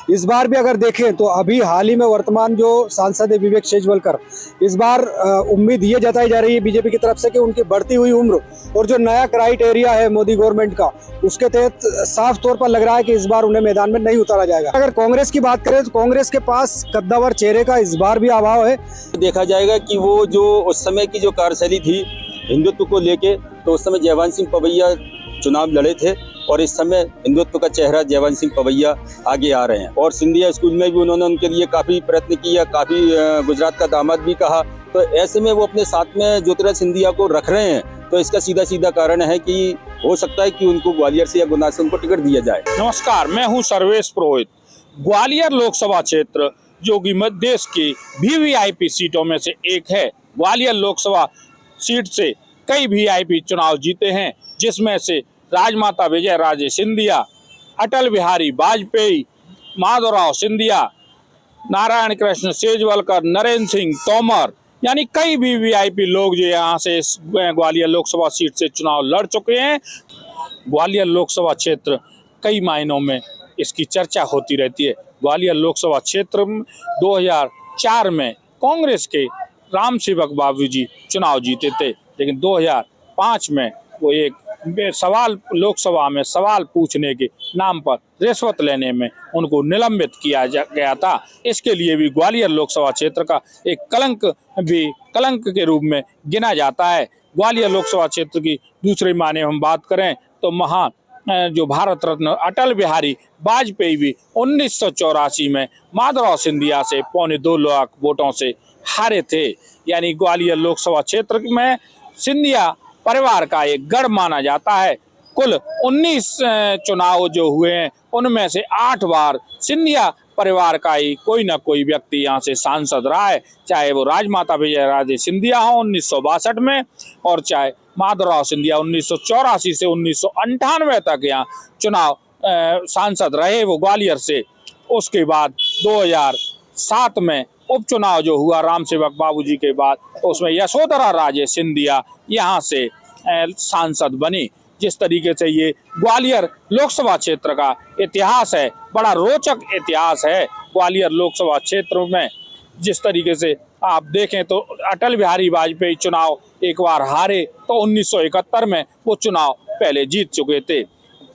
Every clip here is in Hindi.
इस बार भी अगर देखें तो अभी हाल ही में वर्तमान जो सांसद है विवेक शेजवलकर, इस बार उम्मीद ये जताई जा रही है बीजेपी की तरफ से कि उनकी बढ़ती हुई उम्र और जो नया क्राइटेरिया है मोदी गवर्नमेंट का, उसके तहत साफ तौर पर लग रहा है कि इस बार उन्हें मैदान में नहीं उतारा जाएगा। अगर कांग्रेस की बात करें तो कांग्रेस के पास कद्दावर चेहरे का इस बार भी अभाव है। देखा जाएगा कि वो जो उस समय की जो कार्यशैली थी हिंदुत्व को लेके, तो उस समय जयवंत सिंह पवैया चुनाव लड़े थे और इस समय हिंदुत्व का चेहरा जयवंत सिंह पवैया आगे आ रहे हैं। और सिंधिया स्कूल में भी उन्होंने उनके लिए काफ़ी प्रयत्न किया, काफ़ी गुजरात का दामाद भी कहा। तो ऐसे में वो अपने साथ में ज्योतिराज सिंधिया को रख रहे हैं। तो इसका सीधा सीधा कारण है कि हो सकता है कि उनको ग्वालियर से या गुना से उनको टिकट दिया जाए। नमस्कार, मैं हूं सर्वेश पुरोहित। ग्वालियर लोकसभा क्षेत्र जो कि मध्य देश की वीवीआईपी सीटों में से एक है। ग्वालियर लोकसभा सीट से कई वीआईपी चुनाव जीते हैं, जिसमें से राजमाता विजय राजे सिंधिया, अटल बिहारी वाजपेयी, माधवराव सिंधिया, नारायण कृष्ण शेजवलकर, नरेंद्र सिंह तोमर, यानी कई भी वीआईपी लोग जो यहाँ से ग्वालियर लोकसभा सीट से चुनाव लड़ चुके हैं। ग्वालियर लोकसभा क्षेत्र कई मायनों में इसकी चर्चा होती रहती है। ग्वालियर लोकसभा क्षेत्र 2004 में कांग्रेस के राम सेवक बाबू जी चुनाव जीते थे, लेकिन 2005 में वो एक लोकसभा में सवाल पूछने के नाम पर रिश्वत लेने में उनको निलंबित किया गया था। इसके लिए भी ग्वालियर लोकसभा क्षेत्र का एक कलंक के रूप में गिना जाता है। ग्वालियर लोकसभा क्षेत्र की दूसरे मायने हम बात करें तो महान जो भारत रत्न अटल बिहारी वाजपेयी भी 1984 में माधवराव सिंधिया से 2.25 लाख वोटों से हारे थे। यानी ग्वालियर लोकसभा क्षेत्र में सिंधिया परिवार का एक गढ़ माना जाता है। कुल 19 चुनाव जो हुए हैं उनमें से 8 बार सिंधिया परिवार का ही कोई ना कोई व्यक्ति यहाँ से सांसद रहा है, चाहे वो राजमाता विजय राजे सिंधिया हो 1962 में, और चाहे माधवराव सिंधिया 1984 से 1998 तक यहाँ चुनाव सांसद रहे वो ग्वालियर से। उसके बाद 2007 में उपचुनाव जो हुआ राम सेवक बाबूजी के बाद, उसमें यशोधरा राजे सिंधिया यहाँ से सांसद बनी। जिस तरीके से ये ग्वालियर लोकसभा क्षेत्र का इतिहास है, बड़ा रोचक इतिहास है ग्वालियर लोकसभा क्षेत्र में। जिस तरीके से आप देखें तो अटल बिहारी वाजपेयी चुनाव एक बार हारे तो 1971 में वो चुनाव पहले जीत चुके थे।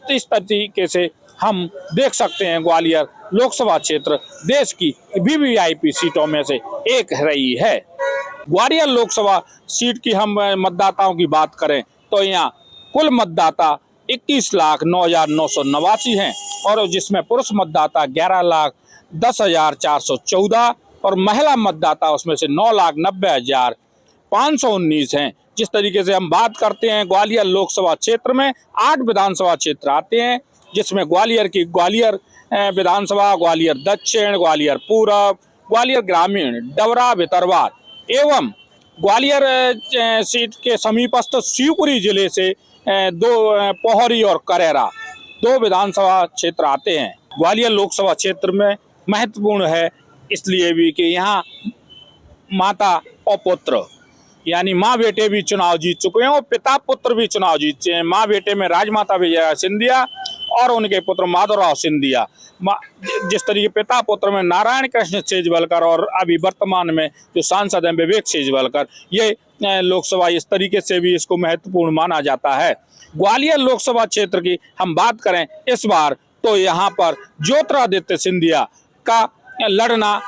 इस तरीके से हम देख सकते हैं ग्वालियर लोकसभा क्षेत्र देश की वीवीआईपी सीटों में से एक रही है। ग्वालियर लोकसभा सीट की हम मतदाताओं की बात करें तो यहाँ कुल मतदाता 21,09,989 हैं और जिसमें पुरुष मतदाता 11,10,414 और महिला मतदाता उसमें से 9,90,519 हैं। जिस तरीके से हम बात करते हैं ग्वालियर लोकसभा क्षेत्र में 8 विधानसभा क्षेत्र आते हैं, जिसमें ग्वालियर विधानसभा, ग्वालियर दक्षिण, ग्वालियर पूरब, ग्वालियर ग्रामीण, डबरा, भितरवार एवं ग्वालियर सीट के समीपस्थ शिवपुरी जिले से 2 पोहरी और करेरा 2 विधानसभा क्षेत्र आते हैं। ग्वालियर लोकसभा क्षेत्र में महत्वपूर्ण है इसलिए भी कि यहाँ माता और पुत्र यानी माँ बेटे भी चुनाव जीत चुके हैं और पिता पुत्र भी चुनाव जीत चुके हैं। माँ बेटे में राजमाता विजया सिंधिया और उनके पुत्र माधवराव सिंधिया, जिस तरीके पिता पुत्र में नारायण कृष्ण शेजवलकर और अभी वर्तमान में जो सांसद हैं विवेक शेजवलकर, ये लोकसभा इस तरीके से भी इसको महत्वपूर्ण माना जाता है। ग्वालियर लोकसभा क्षेत्र की हम बात करें इस बार तो यहाँ पर ज्योतिरादित्य सिंधिया का लड़ना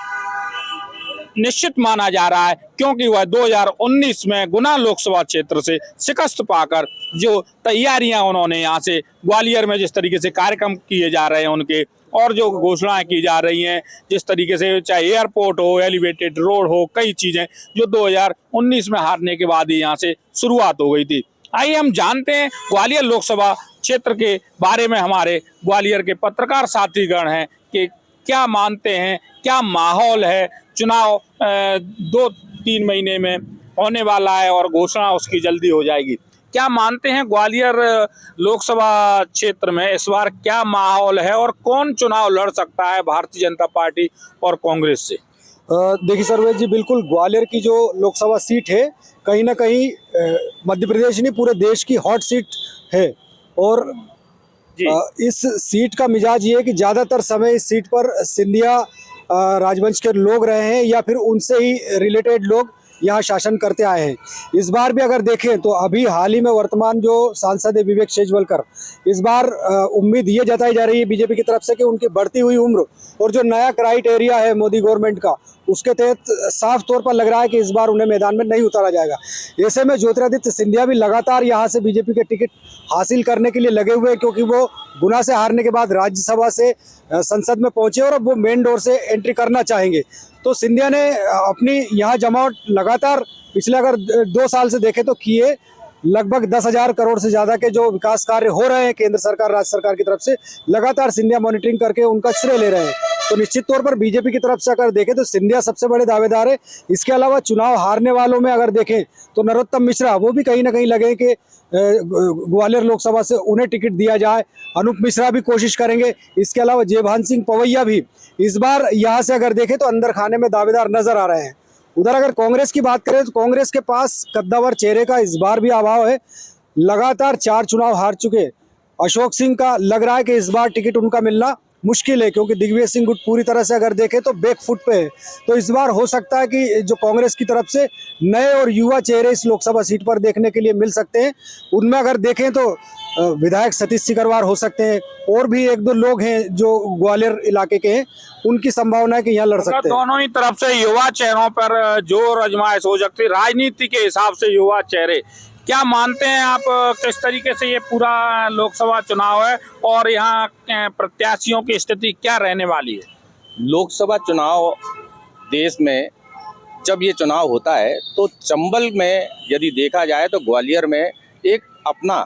निश्चित माना जा रहा है, क्योंकि वह 2019 में गुना लोकसभा क्षेत्र से शिकस्त पाकर जो तैयारियां उन्होंने यहाँ से ग्वालियर में जिस तरीके से कार्यक्रम किए जा रहे हैं उनके और जो घोषणाएं की जा रही हैं, जिस तरीके से चाहे एयरपोर्ट हो, एलिवेटेड रोड हो, कई चीजें जो 2019 में हारने के बाद ही यहाँ से शुरुआत हो गई थी। आइए हम जानते हैं ग्वालियर लोकसभा क्षेत्र के बारे में हमारे ग्वालियर के पत्रकार साथीगण हैं कि क्या मानते हैं, क्या माहौल है। चुनाव 2-3 महीने में होने वाला है और घोषणा उसकी जल्दी हो जाएगी। क्या मानते हैं ग्वालियर लोकसभा क्षेत्र में इस बार क्या माहौल है और कौन चुनाव लड़ सकता है भारतीय जनता पार्टी और कांग्रेस से? देखिए सर्वेश जी, बिल्कुल ग्वालियर की जो लोकसभा सीट है कहीं ना कहीं मध्य प्रदेश नहीं पूरे देश की हॉट सीट है और जी। इस सीट का मिजाज ये है कि ज्यादातर समय इस सीट पर सिंधिया राजवंश के लोग रहे हैं या फिर उनसे ही रिलेटेड लोग यहाँ शासन करते आए हैं। इस बार भी अगर देखें तो अभी हाल ही में वर्तमान जो सांसद है विवेक शेजवलकर, इस बार उम्मीद ये जताई जा रही है बीजेपी की तरफ से कि उनकी बढ़ती हुई उम्र और जो नया क्राइटेरिया है मोदी गवर्नमेंट का, उसके तहत साफ तौर पर लग रहा है कि इस बार उन्हें मैदान में नहीं उतारा जाएगा। ऐसे में ज्योतिरादित्य सिंधिया भी लगातार यहाँ से बीजेपी के टिकट हासिल करने के लिए लगे हुए हैं, क्योंकि वो गुना से हारने के बाद राज्यसभा से संसद में पहुंचे और अब वो मेन डोर से एंट्री करना चाहेंगे। तो सिंधिया ने अपनी यहाँ जमावट लगातार पिछले अगर 2 साल से देखें तो किए, लगभग 10,000 करोड़ से ज्यादा के जो विकास कार्य हो रहे हैं केंद्र सरकार राज्य सरकार की तरफ से, लगातार सिंधिया मॉनिटरिंग करके उनका श्रेय ले रहे हैं। तो निश्चित तौर पर बीजेपी की तरफ से अगर देखें तो सिंधिया सबसे बड़े दावेदार है। इसके अलावा चुनाव हारने वालों में अगर देखें तो नरोत्तम मिश्रा, वो भी कहीं ना कहीं लगे कि ग्वालियर लोकसभा से उन्हें टिकट दिया जाए। अनूप मिश्रा भी कोशिश करेंगे। इसके अलावा जयभान सिंह पवैया भी इस बार यहाँ से अगर देखें तो अंदर खाने में दावेदार नजर आ रहे हैं। उधर अगर कांग्रेस की बात करें तो कांग्रेस के पास कद्दावर चेहरे का इस बार भी अभाव है। लगातार 4 चुनाव हार चुके अशोक सिंह का लग रहा है कि इस बार टिकट उनका मिलना मुश्किल है, क्योंकि दिग्विजय सिंह गुट पूरी तरह से अगर देखें तो बैक फुट पे है। तो इस बार हो सकता है कि जो कांग्रेस की तरफ से नए और युवा चेहरे इस लोकसभा सीट पर देखने के लिए मिल सकते हैं। उनमें अगर देखें तो विधायक सतीश सिकरवार हो सकते हैं, और भी 1-2 लोग हैं जो ग्वालियर इलाके के हैं, उनकी संभावना है कि यहाँ लड़ सकते हैं। दोनों ही तरफ से युवा चेहरों पर जोर आजमाइश हो सकती है राजनीति के हिसाब से। युवा चेहरे क्या मानते हैं आप, किस तरीके से ये पूरा लोकसभा चुनाव है और यहाँ प्रत्याशियों की स्थिति क्या रहने वाली है? लोकसभा चुनाव देश में जब ये चुनाव होता है तो चंबल में यदि देखा जाए तो ग्वालियर में एक अपना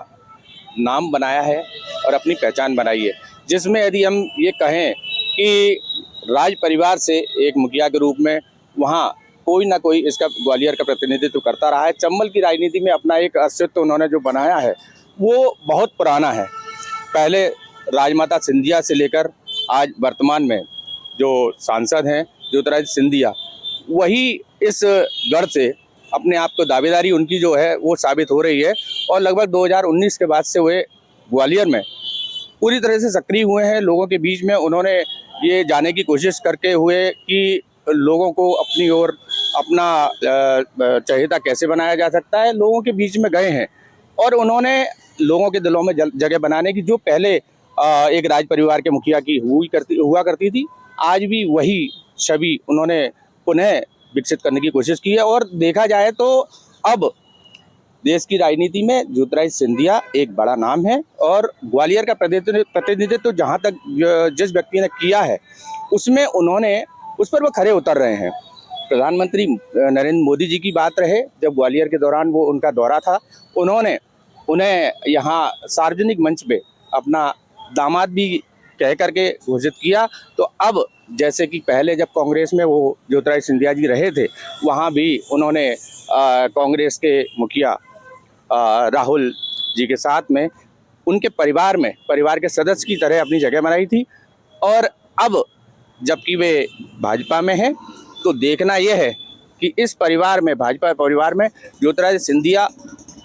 नाम बनाया है और अपनी पहचान बनाई है, जिसमें यदि हम ये कहें कि राज परिवार से एक मुखिया के रूप में वहाँ कोई ना कोई इसका ग्वालियर का प्रतिनिधित्व करता रहा है। चंबल की राजनीति में अपना एक अस्तित्व उन्होंने जो बनाया है वो बहुत पुराना है। पहले राजमाता सिंधिया से लेकर आज वर्तमान में जो सांसद हैं ज्योतिरादित्य सिंधिया, वही इस गढ़ से अपने आप को दावेदारी उनकी जो है वो साबित हो रही है। और लगभग 2019 के बाद से वे ग्वालियर में पूरी तरह से सक्रिय हुए हैं। लोगों के बीच में उन्होंने ये जाने की कोशिश करके हुए कि लोगों को अपनी ओर अपना चहेता कैसे बनाया जा सकता है, लोगों के बीच में गए हैं और उन्होंने लोगों के दिलों में जगह बनाने की जो पहले एक राज परिवार के मुखिया की हुआ करती थी, आज भी वही छवि उन्होंने पुनः विकसित करने की कोशिश की है। और देखा जाए तो अब देश की राजनीति में ज्योतिरादित्य सिंधिया एक बड़ा नाम है और ग्वालियर का प्रतिनिधित्व जहाँ तक जिस व्यक्ति ने किया है उसमें उन्होंने उस पर वो खरे उतर रहे हैं। प्रधानमंत्री नरेंद्र मोदी जी की बात रहे, जब ग्वालियर के दौरान वो उनका दौरा था, उन्होंने उन्हें यहाँ सार्वजनिक मंच पे अपना दामाद भी कह करके घोषित किया। तो अब जैसे कि पहले जब कांग्रेस में वो ज्योतिरादित्य सिंधिया जी रहे थे, वहाँ भी उन्होंने कांग्रेस के मुखिया राहुल जी के साथ में उनके परिवार के सदस्य की तरह अपनी जगह बनाई थी। और अब जबकि वे भाजपा में हैं तो देखना यह है कि इस परिवार में, भाजपा परिवार में ज्योतिरादित्य सिंधिया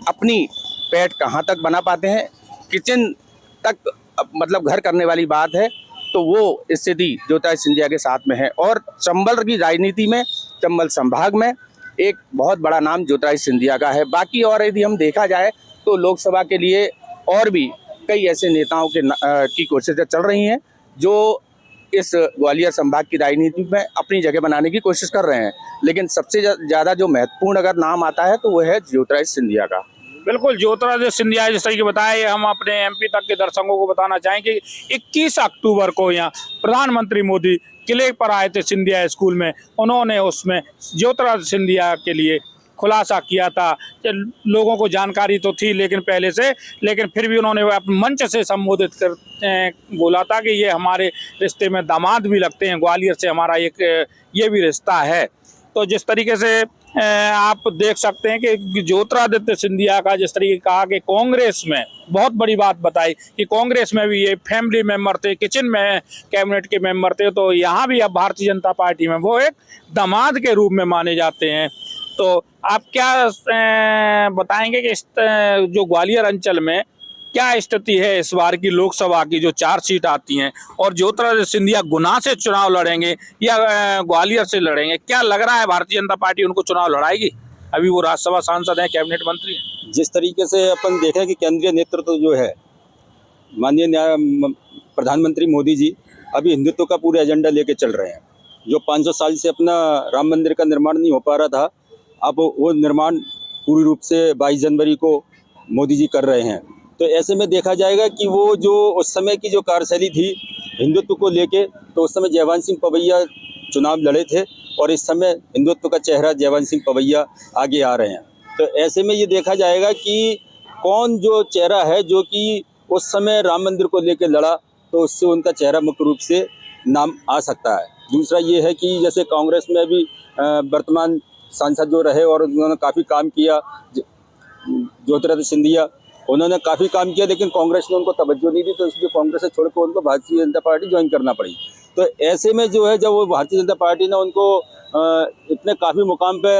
अपनी पैठ कहाँ तक बना पाते हैं, किचन तक मतलब घर करने वाली बात है, तो वो स्थिति ज्योतिरादित्य सिंधिया के साथ में है। और चंबल की राजनीति में, चंबल संभाग में एक बहुत बड़ा नाम ज्योतिरादित्य सिंधिया का है। बाकी और यदि हम देखा जाए तो लोकसभा के लिए और भी कई ऐसे नेताओं की कोशिशें चल रही हैं जो इस ग्वालियर संभाग की राजनीति में अपनी जगह बनाने की कोशिश कर रहे हैं। लेकिन सबसे ज़्यादा जो महत्वपूर्ण अगर नाम आता है तो वो है ज्योतिरादित्य सिंधिया का। बिल्कुल, ज्योतिरादित्य सिंधिया जिस तरीके बताए, हम अपने एमपी तक के दर्शकों को बताना चाहेंगे कि 21 अक्टूबर को यहाँ प्रधानमंत्री मोदी किले पर आए थे सिंधिया स्कूल में। उन्होंने उसमें ज्योतिरादित्य सिंधिया के लिए खुलासा किया था। लोगों को जानकारी तो थी लेकिन पहले से, लेकिन फिर भी उन्होंने अपने मंच से संबोधित कर बोला था कि ये हमारे रिश्ते में दामाद भी लगते हैं, ग्वालियर से हमारा एक ये भी रिश्ता है। तो जिस तरीके से आप देख सकते हैं कि ज्योतिरादित्य सिंधिया का जिस तरीके कहा कि कांग्रेस में बहुत बड़ी बात बताई कि कांग्रेस में भी ये फैमिली मेंबर थे, किचन में कैबिनेट के मेंबर थे, तो यहाँ भी अब भारतीय जनता पार्टी में वो एक दामाद के रूप में माने जाते हैं। तो आप क्या बताएंगे कि इस जो ग्वालियर अंचल में क्या स्थिति है इस बार की लोकसभा की जो 4 सीट आती हैं, और ज्योतिरादित्य सिंधिया गुना से चुनाव लड़ेंगे या ग्वालियर से लड़ेंगे? क्या लग रहा है भारतीय जनता पार्टी उनको चुनाव लड़ाएगी? अभी वो राज्यसभा सांसद हैं, कैबिनेट मंत्री हैं। जिस तरीके से अपन देखें कि केंद्रीय नेतृत्व जो है माननीय प्रधानमंत्री मोदी जी अभी हिंदुत्व का पूरे एजेंडा लेके चल रहे हैं। जो 500 साल से अपना राम मंदिर का निर्माण नहीं हो पा रहा था, अब वो निर्माण पूरी रूप से 22 जनवरी को मोदी जी कर रहे हैं। तो ऐसे में देखा जाएगा कि वो जो उस समय की जो कार्यशैली थी हिंदुत्व को लेके, तो उस समय जयवंत सिंह पवैया चुनाव लड़े थे और इस समय हिंदुत्व का चेहरा जयवंत सिंह पवैया आगे आ रहे हैं। तो ऐसे में ये देखा जाएगा कि कौन जो चेहरा है जो कि उस समय राम मंदिर को लेकर लड़ा, तो उससे उनका चेहरा मुख्य रूप से नाम आ सकता है। दूसरा ये है कि जैसे कांग्रेस में भी वर्तमान सांसद जो रहे और उन्होंने काफ़ी काम किया, ज्योतिरादित्य सिंधिया, उन्होंने काफ़ी काम किया, लेकिन कांग्रेस ने उनको तवज्जो नहीं दी, तो इसलिए कांग्रेस से छोड़कर उनको भारतीय जनता पार्टी ज्वाइन करना पड़ी। तो ऐसे में जो है जब वो भारतीय जनता पार्टी ने उनको इतने काफ़ी मुकाम पे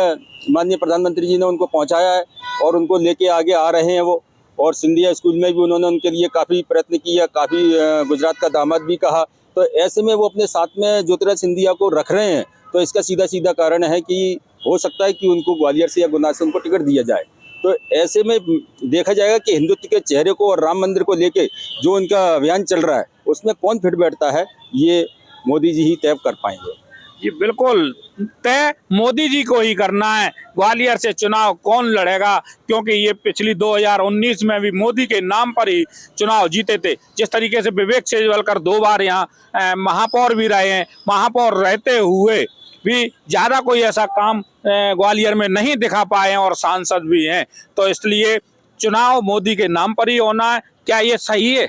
माननीय प्रधानमंत्री जी ने उनको पहुंचाया है और उनको लेके आगे आ रहे हैं वो, और सिंधिया स्कूल में भी उन्होंने उनके लिए काफ़ी प्रयत्न किया, काफ़ी गुजरात का दामाद भी कहा। तो ऐसे में वो अपने साथ में ज्योतिरादित्य सिंधिया को रख रहे हैं। तो इसका सीधा सीधा कारण है कि हो सकता है कि उनको ग्वालियर से या गुना से उनको टिकट दिया जाए। तो ऐसे में देखा जाएगा कि हिंदुत्व के चेहरे को और राम मंदिर को लेके जो उनका अभियान चल रहा है उसमें कौन फिट बैठता है, ये मोदी जी ही तय कर पाएंगे। ये बिल्कुल तय मोदी जी को ही करना है। ग्वालियर से चुनाव कौन लड़ेगा, क्योंकि ये पिछली 2019 में भी मोदी के नाम पर ही चुनाव जीते थे। जिस तरीके से विवेक सेजवलकर 2 बार यहाँ महापौर भी रहे हैं, महापौर रहते हुए भी ज़्यादा कोई ऐसा काम ग्वालियर में नहीं दिखा पाए हैं और सांसद भी हैं। तो इसलिए चुनाव मोदी के नाम पर ही होना है। क्या ये सही है?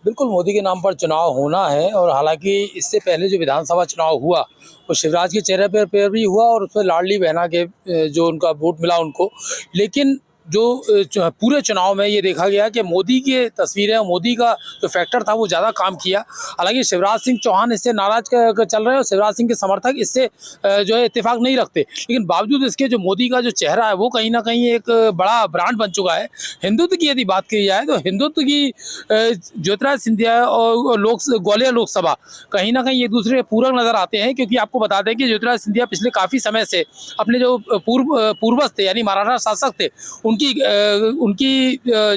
बिल्कुल मोदी के नाम पर चुनाव होना है। और हालांकि इससे पहले जो विधानसभा चुनाव हुआ वो शिवराज के चेहरे पर भी हुआ और उसमें लाडली बहना के जो उनका वोट मिला उनको, लेकिन जो पूरे चुनाव में ये देखा गया कि मोदी की तस्वीरें, मोदी का जो फैक्टर था वो ज़्यादा काम किया। हालांकि शिवराज सिंह चौहान इससे नाराज चल रहे हैं और शिवराज सिंह के समर्थक इससे जो है इत्तेफाक नहीं रखते, लेकिन बावजूद इसके जो मोदी का जो चेहरा है वो कहीं ना कहीं एक बड़ा ब्रांड बन चुका है। हिंदुत्व की यदि बात की जाए तो हिंदुत्व की ज्योतिरादित्य सिंधिया और ग्वालियर लोकसभा कहीं ना कहीं एक दूसरे के पूरक नज़र आते हैं, क्योंकि आपको बता दें कि ज्योतिरादित्य सिंधिया पिछले काफ़ी समय से अपने जो पूर्वज थे यानी मराठा शासक थे उनकी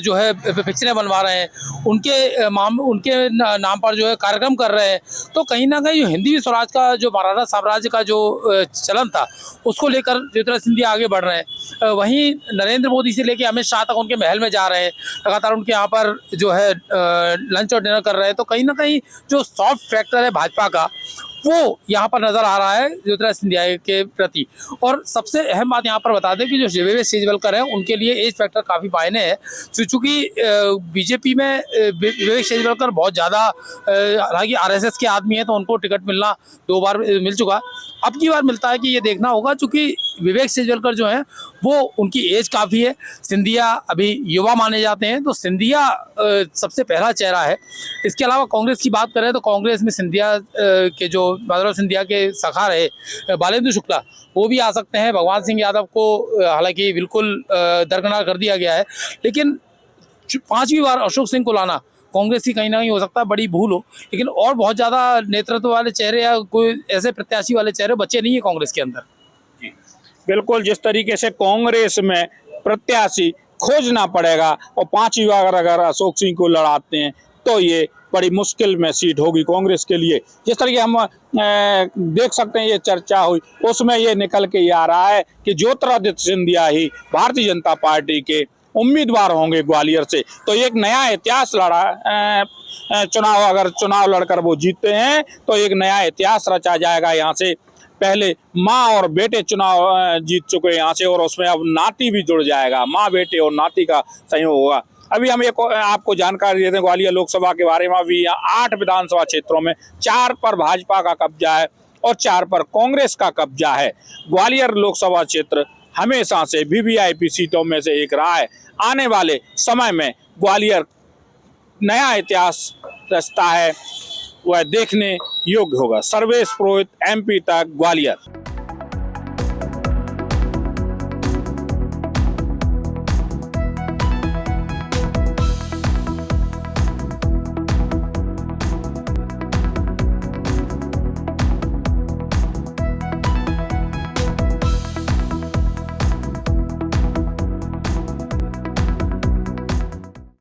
जो है पिक्चरें बनवा रहे हैं, उनके नाम पर जो है कार्यक्रम कर रहे हैं। तो कहीं ना कहीं हिंदी स्वराज का जो मराठा साम्राज्य का जो चलन था उसको लेकर ज्योतिरादित्य सिंधिया आगे बढ़ रहे हैं। वहीं नरेंद्र मोदी से लेकर अमित शाह तक उनके महल में जा रहे हैं, लगातार उनके यहाँ पर जो है लंच और डिनर कर रहे हैं। तो कहीं ना कहीं जो सॉफ्ट फैक्टर है भाजपा का वो यहाँ पर नजर आ रहा है ज्योतिरादित्य सिंधिया के प्रति। और सबसे अहम बात यहाँ पर बता दें कि जो विवेक सेजवलकर हैं उनके लिए एज फैक्टर काफ़ी मायने है, चूँकि बीजेपी में विवेक सेजवलकर बहुत ज़्यादा, हालांकि आरएसएस के आदमी हैं तो उनको टिकट मिलना 2 बार मिल चुका, अब की बार मिलता है कि ये देखना होगा, चूँकि विवेक सेजवलकर जो हैं वो उनकी एज काफ़ी है, सिंधिया अभी युवा माने जाते हैं, तो सिंधिया सबसे पहला चेहरा है। इसके अलावा कांग्रेस की बात करें तो कांग्रेस में सिंधिया के जो माधवराव सिंधिया के सखा रहे बालेंद्र शुक्ला वो भी आ सकते हैं। भगवान सिंह यादव को हालांकि बिल्कुल दरकिनार कर दिया गया है, लेकिन 5वीं बार अशोक सिंह को लाना कांग्रेस की कहीं ना कहीं हो सकता है बड़ी भूल हो, लेकिन और बहुत ज़्यादा नेतृत्व वाले चेहरे या कोई ऐसे प्रत्याशी वाले चेहरे बचे नहीं है कांग्रेस के अंदर। बिल्कुल, जिस तरीके से कांग्रेस में प्रत्याशी खोजना पड़ेगा और 5वीं बार अगर अशोक सिंह को लड़ाते हैं तो ये बड़ी मुश्किल में सीट होगी कांग्रेस के लिए। जिस तरीके हम देख सकते हैं ये चर्चा हुई उसमें ये निकल के आ रहा है कि ज्योतिरादित्य सिंधिया ही भारतीय जनता पार्टी के उम्मीदवार होंगे ग्वालियर से। तो एक नया इतिहास चुनाव लड़कर वो जीतते हैं तो एक नया इतिहास रचा जाएगा। यहाँ से पहले माँ और बेटे चुनाव जीत चुके यहाँ से, और उसमें अब नाती भी जुड़ जाएगा, माँ बेटे और नाती का संयोग होगा। अभी हम एक आपको जानकारी देते हैं ग्वालियर लोकसभा के बारे में। अभी 8 विधानसभा क्षेत्रों में 4 पर भाजपा का कब्जा है और 4 पर कांग्रेस का कब्जा है। ग्वालियर लोकसभा क्षेत्र हमेशा से वीवीआईपी सीटों में से एक रहा है। आने वाले समय में ग्वालियर नया इतिहास रचता है, वह देखने योग्य होगा। सर्वेश पुरोहित, MP तक, ग्वालियर।